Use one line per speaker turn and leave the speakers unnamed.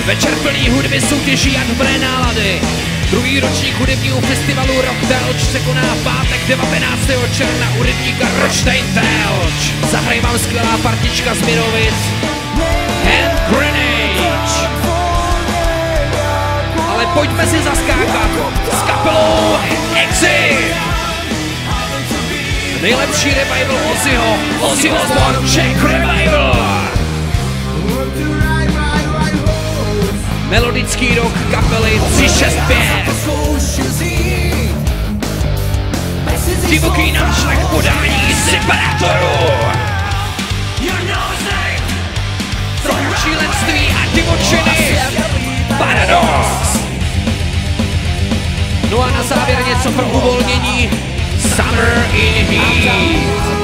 Večer plný hudby, soutěží a dobré nálady. Druhý ročník hudebního festivalu Rock Telč se koná v pátek 19. června u rybníka Roštejn Telč. Zahraje vám skvělá partička z Mirovic Hand Grenade. Ale pojďme si zaskákat s kapelou Exit. Nejlepší revival Ozzy Osbourne Czech Revival. Melodický rock kapely 365. Divoký nášlech podání separátorů. Trochu šílenství a divočiny Paradox. No a na závěr něco pro uvolnění Summer in Heat.